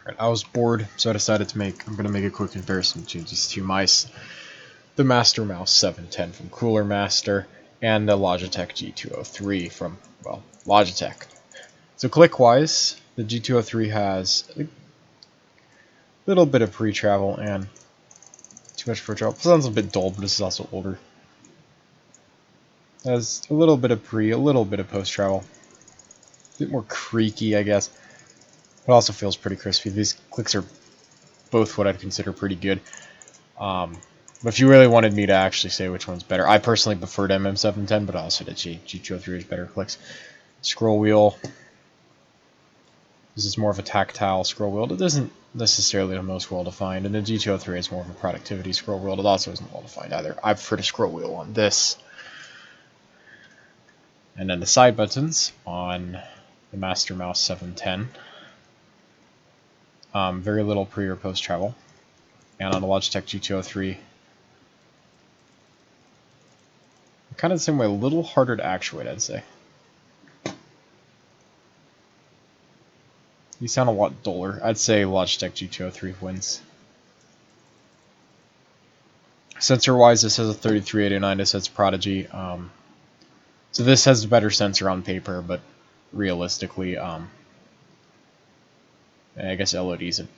Alright, I was bored, so I decided I'm going to make a quick comparison between these two mice. The Master Mouse 710 from Cooler Master, and the Logitech G203 from, well, Logitech. So click-wise, the G203 has a little bit of pre-travel and too much pre-travel. Sounds a bit dull, but this is also older. Has a little bit of pre, a little bit of post-travel. A bit more creaky, I guess. It also feels pretty crispy. These clicks are both what I'd consider pretty good. But if you really wanted me to actually say which one's better, I personally preferred MM710, but also the G203 is better clicks. Scroll wheel. This is more of a tactile scroll wheel. It isn't necessarily the most well-defined, and the G203 is more of a productivity scroll wheel. It also isn't well-defined either. I prefer the scroll wheel on this. And then the side buttons on the Master Mouse 710. Very little pre or post travel. And on the Logitech G203, kind of the same way, a little harder to actuate, I'd say. You sound a lot duller. I'd say Logitech G203 wins. Sensor-wise, this has a 3389, this has Prodigy. So this has a better sensor on paper, but realistically, I guess LOD's a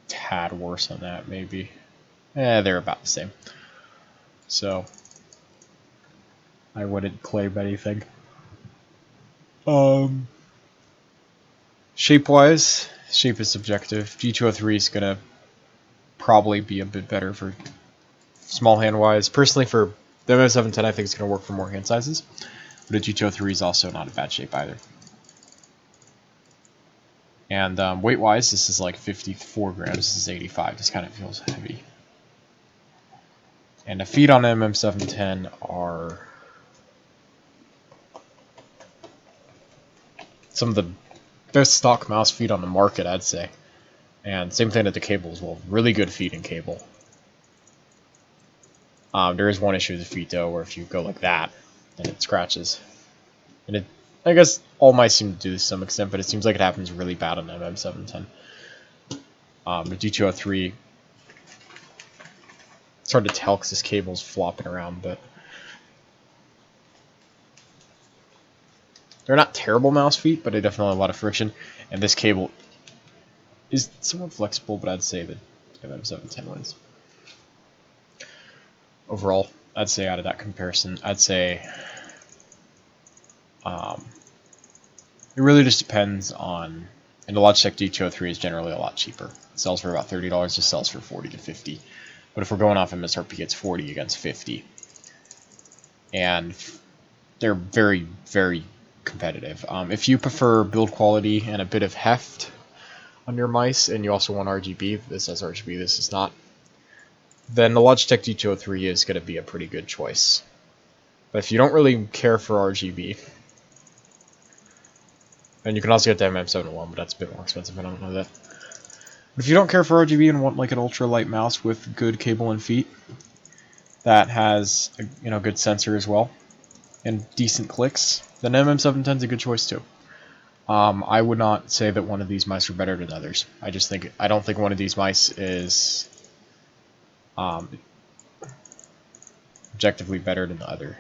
tad worse on that, maybe. They're about the same. So I wouldn't claim anything. Shape-wise, shape is subjective. G203 is gonna probably be a bit better for small hand-wise. Personally, for the MM710, I think it's gonna work for more hand sizes. But the G203 is also not a bad shape either. And weight-wise, this is like 54 grams. This is 85. This kind of feels heavy. And the feet on MM710 are some of the best stock mouse feet on the market, I'd say. And same thing at the cable as well. Really good feet in cable. There is one issue with the feet though, where if you go like that, then it scratches. And I guess all mice seem to do this to some extent, but it seems like it happens really bad on MM710. The G203, it's hard to tell because this cable's flopping around, but they're not terrible mouse feet, but they definitely have a lot of friction. And this cable is somewhat flexible, but I'd say that MM710 wins. Overall, I'd say out of that comparison, I'd say it really just depends on, and the Logitech G203 is generally a lot cheaper. It sells for about $30, it sells for $40 to $50. But if we're going off MSRP, it's $40 against $50. And they're very, very competitive. If you prefer build quality and a bit of heft on your mice, and you also want RGB, this has RGB, this is not, then the Logitech G203 is going to be a pretty good choice. But if you don't really care for RGB, and you can also get the MM710, but that's a bit more expensive, I don't know that. But if you don't care for RGB and want like an ultra-light mouse with good cable and feet, that has a good sensor as well, and decent clicks, then MM710 is a good choice too. I would not say that one of these mice are better than others. I don't think one of these mice is objectively better than the other.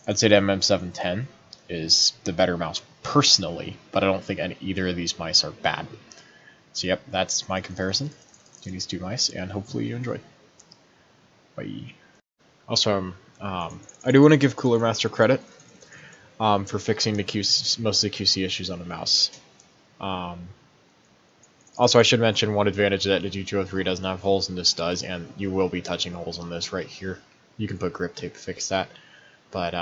I'd say the MM710 is the better mouse personally, but I don't think either of these mice are bad. So yep, that's my comparison to these two mice, and hopefully you enjoyed. Bye. Also, I do want to give Cooler Master credit for fixing most of the QC issues on the mouse. Also, I should mention one advantage that the G203 doesn't have holes, and this does, and you will be touching holes on this right here. You can put grip tape to fix that, but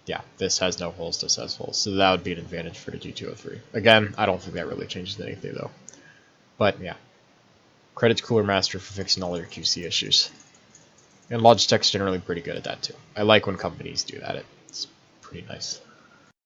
yeah, this has no holes, this has holes, so that would be an advantage for the G203. Again, I don't think that really changes anything though. But yeah, credit to Cooler Master for fixing all their QC issues. And Logitech's generally pretty good at that too. I like when companies do that, it's pretty nice.